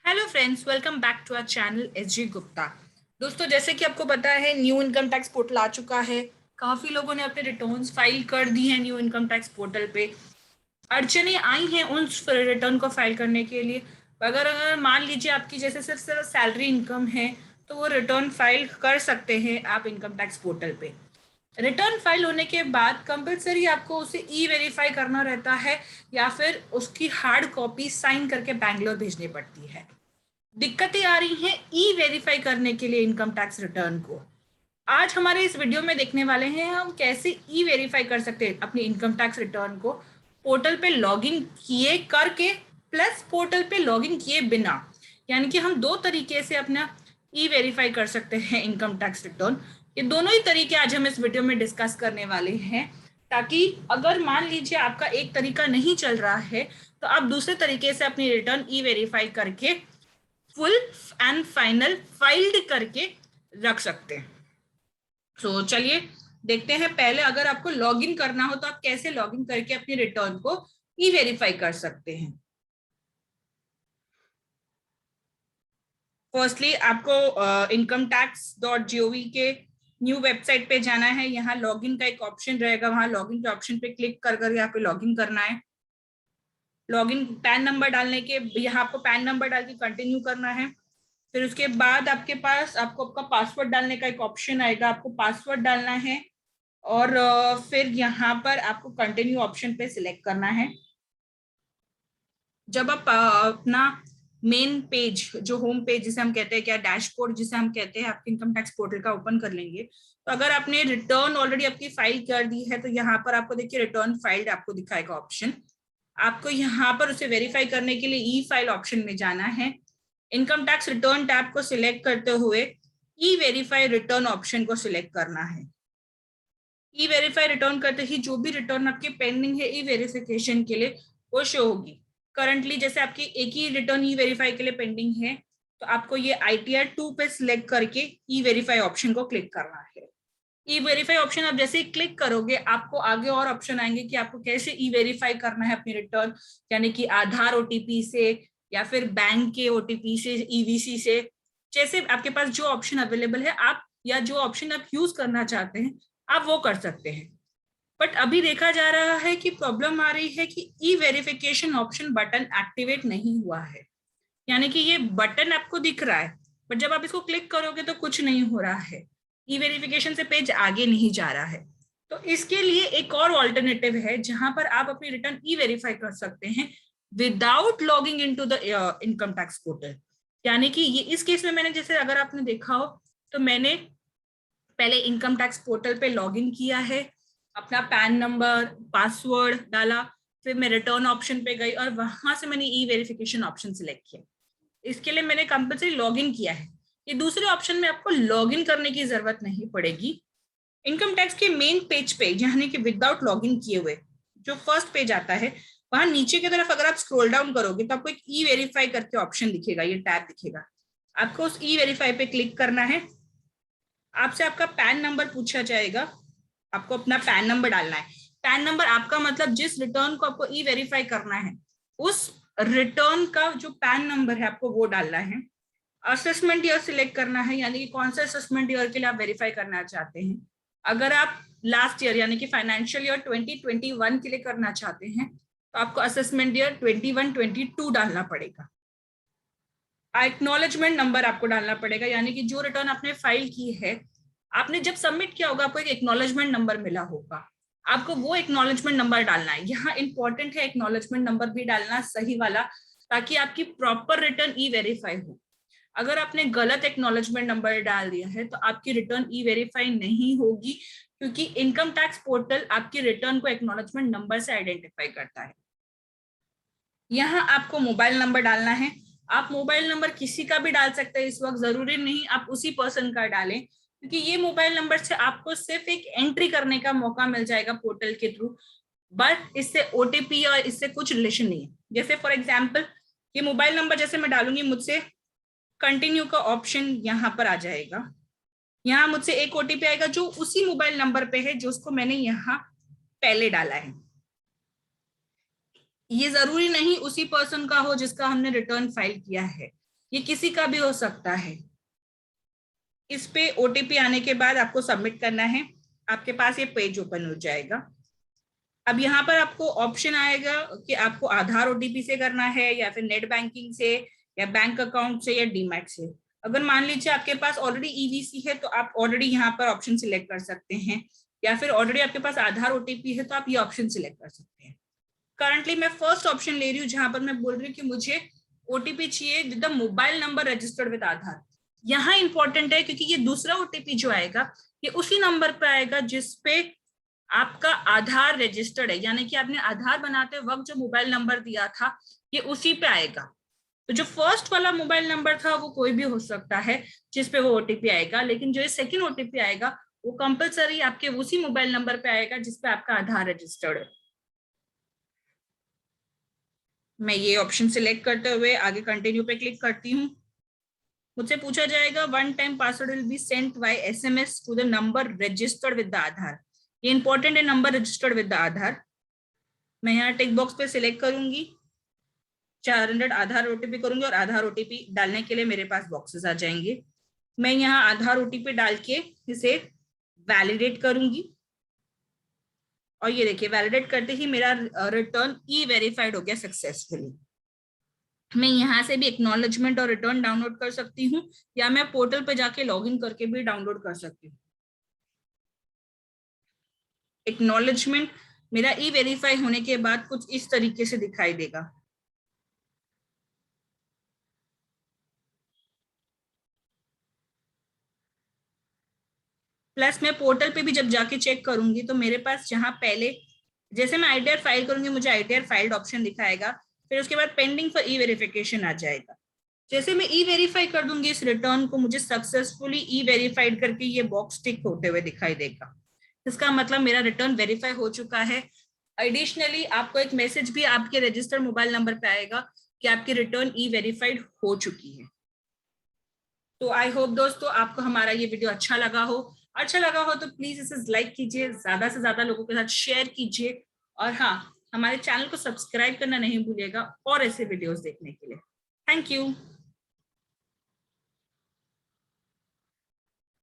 Hello friends, welcome back to our channel SG Gupta. दोस्तों, जैसे कि आपको पता है न्यू इनकम टैक्स पोर्टल आ चुका है। काफ़ी लोगों ने अपने रिटर्न्स फाइल कर दी हैं न्यू इनकम टैक्स पोर्टल पे। अड़चनें आई हैं उन रिटर्न को फाइल करने के लिए। अगर अगर मान लीजिए आपकी जैसे सिर्फ सैलरी इनकम है तो वो रिटर्न फाइल कर सकते हैं आप इनकम टैक्स पोर्टल पे। रिटर्न फाइल होने के बाद कंपलसरी आपको उसे ई वेरीफाई करना रहता है या फिर उसकी हार्ड कॉपी साइन करके बैंगलोर भेजनी पड़ती है। दिक्कतें आ रही हैं ई वेरीफाई करने के लिए इनकम टैक्स रिटर्न को। आज हमारे इस वीडियो में देखने वाले हैं हम कैसे ई वेरीफाई कर सकते हैं अपनी इनकम टैक्स रिटर्न को पोर्टल पे लॉगिन किए करके प्लस पोर्टल पे लॉगिन किए बिना। यानी कि हम दो तरीके से अपना ई वेरीफाई कर सकते हैं इनकम टैक्स रिटर्न। ये दोनों ही तरीके आज हम इस वीडियो में डिस्कस करने वाले हैं, ताकि अगर मान लीजिए आपका एक तरीका नहीं चल रहा है तो आप दूसरे तरीके से अपनी रिटर्न ई वेरीफाई करके फुल एंड फाइनल फाइल्ड करके रख सकते हैं। तो चलिए देखते हैं। पहले अगर आपको लॉगिन करना हो तो आप कैसे लॉगिन करके अपनी रिटर्न को ई वेरीफाई कर सकते हैं। फर्स्टली आपको incometax.gov के न्यू वेबसाइट पे जाना है। यहाँ लॉगिन का एक ऑप्शन रहेगा, वहां लॉगिन के ऑप्शन पे क्लिक कर कर यहाँ पे लॉगिन करना है। लॉगिन पैन नंबर डालने के यहाँ आपको पैन नंबर डाल के कंटिन्यू करना है। फिर उसके बाद आपके पास आपको आपका पासवर्ड डालने का एक ऑप्शन आएगा, आपको पासवर्ड डालना है। और फिर यहाँ पर आपको कंटिन्यू ऑप्शन पे सिलेक्ट करना है। जब आप अपना मेन पेज, जो होम पेज जिसे हम कहते हैं, क्या डैशबोर्ड जिसे हम कहते हैं, आपके इनकम टैक्स पोर्टल का ओपन कर लेंगे तो अगर आपने रिटर्न ऑलरेडी आपकी फाइल कर दी है तो यहाँ पर आपको देखिए रिटर्न फाइल्ड आपको दिखाएगा ऑप्शन। आपको यहाँ पर उसे वेरीफाई करने के लिए ई फाइल ऑप्शन में जाना है। इनकम टैक्स रिटर्न टैब को सिलेक्ट करते हुए ई वेरीफाई रिटर्न ऑप्शन को सिलेक्ट करना है। ई वेरीफाई रिटर्न करते ही जो भी रिटर्न आपकी पेंडिंग है ई वेरिफिकेशन के लिए वो शो होगी। करंटली जैसे आपकी एक ही रिटर्न ई वेरीफाई के लिए पेंडिंग है तो आपको ये ITR 2 पे सिलेक्ट करके ई वेरीफाई ऑप्शन को क्लिक करना है। ई वेरीफाई ऑप्शन आप जैसे ही क्लिक करोगे आपको आगे और ऑप्शन आएंगे कि आपको कैसे ई वेरीफाई करना है अपनी रिटर्न, यानी कि आधार ओटीपी से या फिर बैंक के ओटीपी से, EVC से। जैसे आपके पास जो ऑप्शन अवेलेबल है आप या जो ऑप्शन आप यूज करना चाहते हैं आप वो कर सकते हैं। बट अभी देखा जा रहा है कि प्रॉब्लम आ रही है कि ई वेरिफिकेशन ऑप्शन बटन एक्टिवेट नहीं हुआ है। यानी कि ये बटन आपको दिख रहा है बट जब आप इसको क्लिक करोगे तो कुछ नहीं हो रहा है, ई वेरिफिकेशन से पेज आगे नहीं जा रहा है। तो इसके लिए एक और ऑल्टरनेटिव है जहां पर आप अपनी रिटर्न ई वेरीफाई कर सकते हैं without logging into the income tax portal. यानी कि ये इस केस में मैंने, जैसे अगर आपने देखा हो तो मैंने पहले इनकम टैक्स पोर्टल पे लॉगिन किया है, अपना पैन नंबर पासवर्ड डाला, फिर मैं रिटर्न ऑप्शन पे गई और वहां से मैंने ई वेरिफिकेशन ऑप्शन सिलेक्ट किया। इसके लिए मैंने कंपलसरी लॉगिन किया है। ये दूसरे ऑप्शन में आपको लॉगिन करने की जरूरत नहीं पड़ेगी। इनकम टैक्स के मेन पेज पे यानी कि विदाउट लॉगिन किए हुए जो फर्स्ट पेज आता है वहां नीचे की तरफ अगर आप स्क्रॉल डाउन करोगे तो आपको एक ई वेरीफाई करके ऑप्शन दिखेगा, ये टैब दिखेगा। आपको उस ई वेरीफाई पे क्लिक करना है। आपसे आपका पैन नंबर पूछा जाएगा, आपको अपना पैन नंबर डालना है। पैन नंबर आपका मतलब जिस रिटर्न को आपको ई वेरीफाई करना है उस रिटर्न का जो पैन नंबर है आपको वो डालना है। असेसमेंट ईयर सिलेक्ट करना है, यानी कि कौन सा असेसमेंट ईयर के लिए आप वेरीफाई करना चाहते हैं। अगर आप लास्ट ईयर यानी कि फाइनेंशियल ईयर 2021 के लिए करना चाहते हैं तो आपको असेसमेंट ईयर 21-22 डालना पड़ेगा। एक्नॉलेजमेंट नंबर आपको डालना पड़ेगा, यानी कि जो रिटर्न आपने फाइल की है आपने जब सबमिट किया होगा आपको एक एक्नॉलेजमेंट नंबर मिला होगा, आपको वो एक्नॉलेजमेंट नंबर डालना है। यहाँ इंपॉर्टेंट है एक्नॉलेजमेंट नंबर भी डालना सही वाला, ताकि आपकी प्रॉपर रिटर्न ई वेरीफाई हो। अगर आपने गलत एक्नॉलेजमेंट नंबर डाल दिया है तो आपकी रिटर्न ई वेरीफाई नहीं होगी, क्योंकि इनकम टैक्स पोर्टल आपकी रिटर्न को एक्नॉलेजमेंट नंबर से आइडेंटिफाई करता है। यहाँ आपको मोबाइल नंबर डालना है। आप मोबाइल नंबर किसी का भी डाल सकते हैं, इस वक्त जरूरी नहीं आप उसी पर्सन का डालें, क्योंकि ये मोबाइल नंबर से आपको सिर्फ एक एंट्री करने का मौका मिल जाएगा पोर्टल के थ्रू, बट इससे ओटीपी और इससे कुछ रिलेशन नहीं है। जैसे फॉर एग्जाम्पल ये मोबाइल नंबर जैसे मैं डालूंगी, मुझसे कंटिन्यू का ऑप्शन यहाँ पर आ जाएगा। यहाँ मुझसे एक ओटीपी आएगा जो उसी मोबाइल नंबर पे है जो उसको मैंने यहाँ पहले डाला है। ये जरूरी नहीं उसी पर्सन का हो जिसका हमने रिटर्न फाइल किया है। ये किसी का भी हो सकता है। इस पे ओटीपी आने के बाद आपको सबमिट करना है, आपके पास ये पेज ओपन हो जाएगा। अब यहाँ पर आपको ऑप्शन आएगा कि आपको आधार ओटीपी से करना है या फिर नेट बैंकिंग से या बैंक अकाउंट से या डीमैट से। अगर मान लीजिए आपके पास ऑलरेडी ईवीसी है तो आप ऑलरेडी यहाँ पर ऑप्शन सिलेक्ट कर सकते हैं, या फिर ऑलरेडी आपके पास आधार ओटीपी है तो आप ये ऑप्शन सिलेक्ट कर सकते हैं। करंटली मैं फर्स्ट ऑप्शन ले रही हूँ जहां पर मैं बोल रही हूँ कि मुझे ओटीपी चाहिए with the mobile number registered with Aadhaar. यहाँ इंपॉर्टेंट है क्योंकि ये दूसरा ओटीपी जो आएगा ये उसी नंबर पे आएगा जिसपे आपका आधार रजिस्टर्ड है, यानी कि आपने आधार बनाते वक्त जो मोबाइल नंबर दिया था ये उसी पे आएगा। तो जो फर्स्ट वाला मोबाइल नंबर था वो कोई भी हो सकता है जिसपे वो ओटीपी आएगा, लेकिन जो ये सेकंड ओटीपी आएगा वो कंपलसरी आपके उसी मोबाइल नंबर पे आएगा जिसपे आपका आधार रजिस्टर्ड है। मैं ये ऑप्शन सिलेक्ट करते हुए आगे कंटिन्यू पे क्लिक करती हूँ। मुझसे पूछा जाएगा one time password will be sent by SMS to the number registered with the Aadhaar. ये इंपॉर्टेंट है, number registered with the Aadhaar. मैं यहाँ टिक बॉक्स पे सिलेक्ट करूंगी, 400 आधार ओटीपी करूंगी और आधार ओटीपी डालने के लिए मेरे पास बॉक्सेस आ जाएंगे। मैं यहाँ आधार ओटीपी डाल के इसे वैलिडेट करूंगी और ये देखिए वैलिडेट करते ही मेरा रिटर्न ई वेरीफाइड हो गया सक्सेसफुली। मैं यहाँ से भी एक्नॉलेजमेंट और रिटर्न डाउनलोड कर सकती हूँ या मैं पोर्टल पे जाके लॉगिन करके भी डाउनलोड कर सकती हूँ। एक्नॉलेजमेंट मेरा ई वेरीफाई होने के बाद कुछ इस तरीके से दिखाई देगा। प्लस मैं पोर्टल पे भी जब जाके चेक करूंगी तो मेरे पास जहां पहले जैसे मैं आईटीआर फाइल करूंगी मुझे आईटीआर फाइल्ड ऑप्शन दिखाएगा, फिर उसके बाद पेंडिंग फॉर ई वेरिफिकेशन आ जाएगा। जैसे मैं ई वेरीफाई कर दूंगी इस रिटर्न को, मुझे सक्सेसफुली ई वेरीफाइड करके ये बॉक्स टिक होते हुए दिखाई देगा। इसका मतलब मेरा रिटर्न वेरीफाई हो चुका है। एडिशनली आपको एक मैसेज भी आपके रजिस्टर्ड मोबाइल नंबर पे आएगा कि आपकी रिटर्न ई वेरीफाइड हो चुकी है। तो आई होप दोस्तों आपको हमारा ये वीडियो अच्छा लगा हो तो प्लीज इसे लाइक कीजिए, ज्यादा से ज्यादा लोगों के साथ शेयर कीजिए और हाँ, हमारे चैनल को सब्सक्राइब करना नहीं भूलिएगा और ऐसे वीडियोस देखने के लिए। Thank you.